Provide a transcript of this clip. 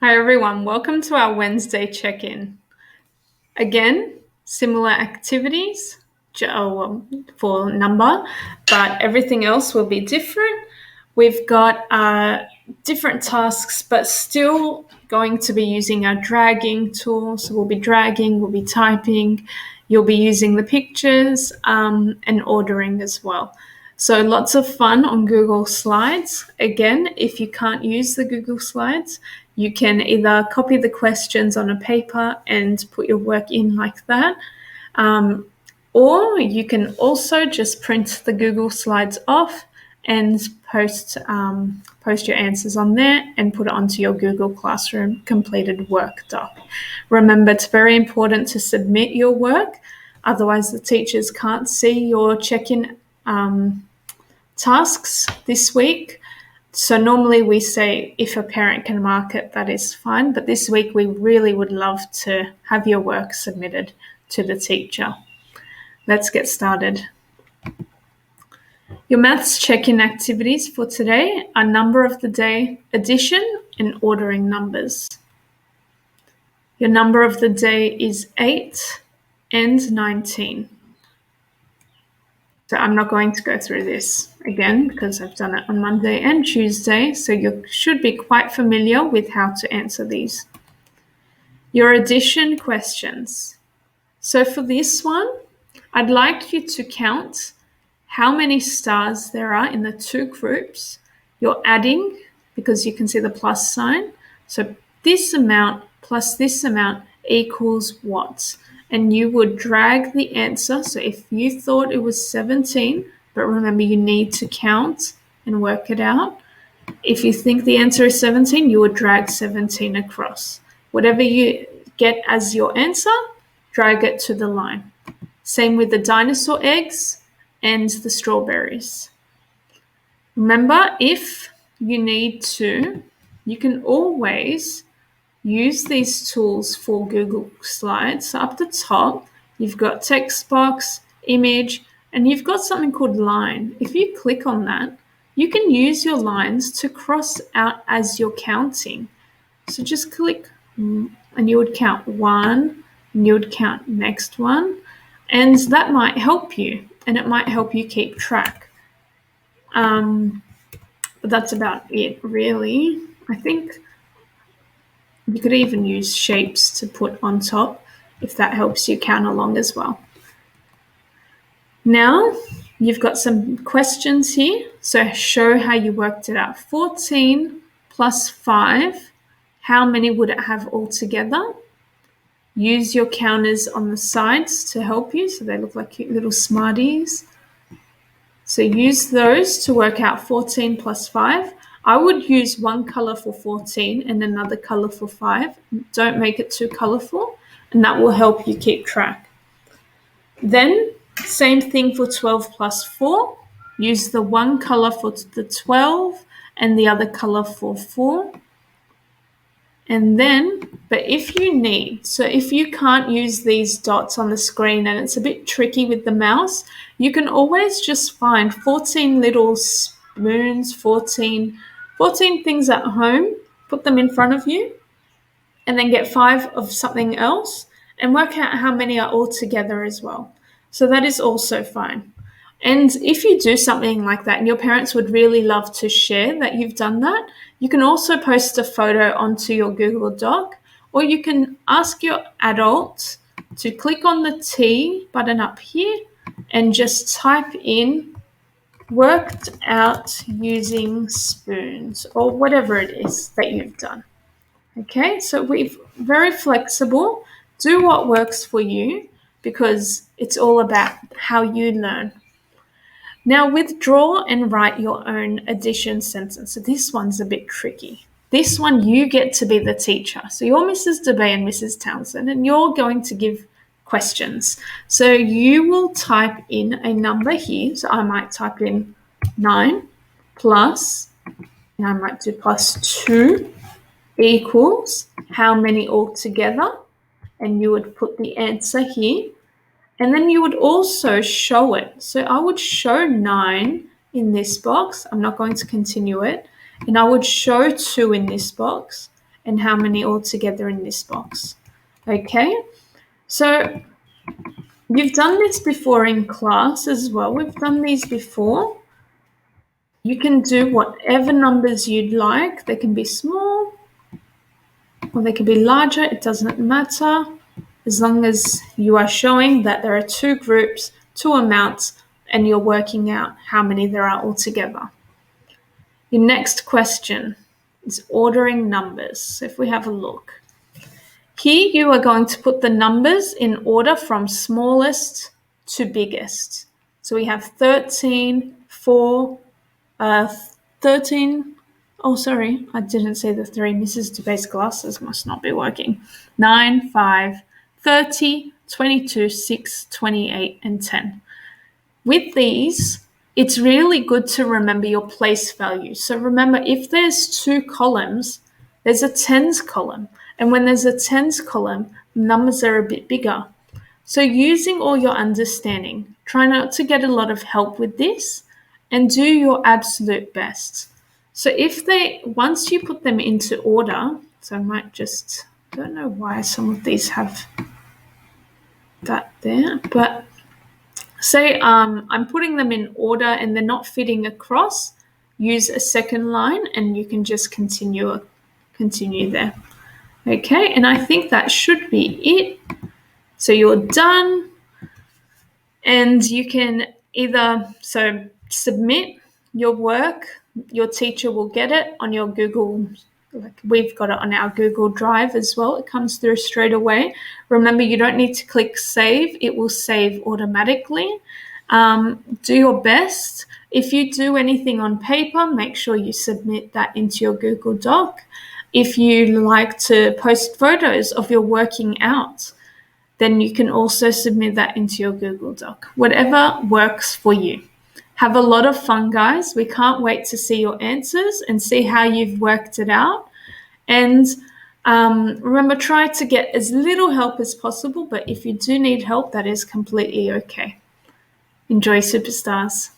Hi everyone, welcome to our Wednesday check-in. Again, similar activities for number, but everything else will be different. We've got different tasks, but still going to be using our dragging tool. So we'll be dragging, we'll be typing, you'll be using the pictures and ordering as well. So lots of fun on Google Slides. Again, if you can't use the Google Slides, you can either copy the questions on a paper and put your work in like that, or you can also just print the Google Slides off and post your answers on there and put it onto your Google Classroom completed work doc. Remember, it's very important to submit your work, otherwise the teachers can't see your check-in tasks this week. So normally we say if a parent can mark it, that is fine. But this week we really would love to have your work submitted to the teacher. Let's get started. Your maths check-in activities for today are number of the day, addition, and ordering numbers. Your number of the day is 8 and 19. So I'm not going to go through this again because I've done it on Monday and Tuesday, so you should be quite familiar with how to answer these. Your addition questions. So for this one, I'd like you to count how many stars there are in the two groups. You're adding because you can see the plus sign. So this amount plus this amount equals what? And you would drag the answer. So if you thought it was 17, but remember you need to count and work it out. If you think the answer is 17, you would drag 17 across. Whatever you get as your answer, drag it to the line. Same with the dinosaur eggs and the strawberries. Remember, if you need to, you can always use these tools for Google Slides. So up the top, you've got text box, image, and you've got something called line. If you click on that, you can use your lines to cross out as you're counting. So just click and you would count one, and you would count next one, and that might help you, and it might help you keep track. But that's about it, really. I think you could even use shapes to put on top if that helps you count along as well. Now, you've got some questions here. So show how you worked it out. 14 plus 5, how many would it have altogether? Use your counters on the sides to help you, so they look like cute little smarties. So use those to work out 14 plus 5. I would use one color for 14 and another color for 5. Don't make it too colorful, and that will help you keep track. Then, same thing for 12 plus 4. Use the one color for the 12 and the other color for 4. And then, but if you need, so if you can't use these dots on the screen and it's a bit tricky with the mouse, you can always just find 14 little spoons, 14 things at home, put them in front of you, and then get 5 of something else and work out how many are all together as well. So that is also fine. And if you do something like that and your parents would really love to share that you've done that, you can also post a photo onto your Google Doc, or you can ask your adult to click on the T button up here and just type in worked out using spoons or whatever it is that you've done. Okay, so we're very flexible. Do what works for you because it's all about how you learn. Now withdraw and write your own addition sentence. So this one's a bit tricky. This one you get to be the teacher. So you're Mrs. DeBay and Mrs. Townsend, and you're going to give questions. So you will type in a number here. So I might type in 9 plus, and I might do plus 2 equals how many altogether, and you would put the answer here. And then you would also show it. So I would show 9 in this box. I'm not going to continue it. And I would show 2 in this box. and how many altogether in this box. Okay, so you've done this before in class as well. We've done these before. You can do whatever numbers you'd like. They can be small or they can be larger. It doesn't matter, as long as you are showing that there are two groups, two amounts, and you're working out how many there are altogether. Your next question is ordering numbers. So if we have a look. Here you are going to put the numbers in order from smallest to biggest. So we have 13, 4, 13. Oh, sorry, I didn't say the 3. Mrs. DeBay's glasses must not be working. 9, 5, 30, 22, 6, 28, and 10. With these, it's really good to remember your place value. So remember, if there's 2 columns, there's a tens column. And when there's a tens column, numbers are a bit bigger. So using all your understanding, try not to get a lot of help with this and do your absolute best. So once you put them into order, so I might just, don't know why some of these have that there, but say I'm putting them in order and they're not fitting across, use a second line and you can just continue there. Okay, and I think that should be it. So you're done, and you can either submit your work. Your teacher will get it on your Google, like we've got it on our Google Drive as well. It comes through straight away. Remember, you don't need to click save. It will save automatically. Do your best. If you do anything on paper, make sure you submit that into your Google Doc. If you like to post photos of your working out, then you can also submit that into your Google Doc. Whatever works for you. Have a lot of fun, guys. We can't wait to see your answers and see how you've worked it out. And remember, try to get as little help as possible, but if you do need help, that is completely okay. Enjoy, superstars.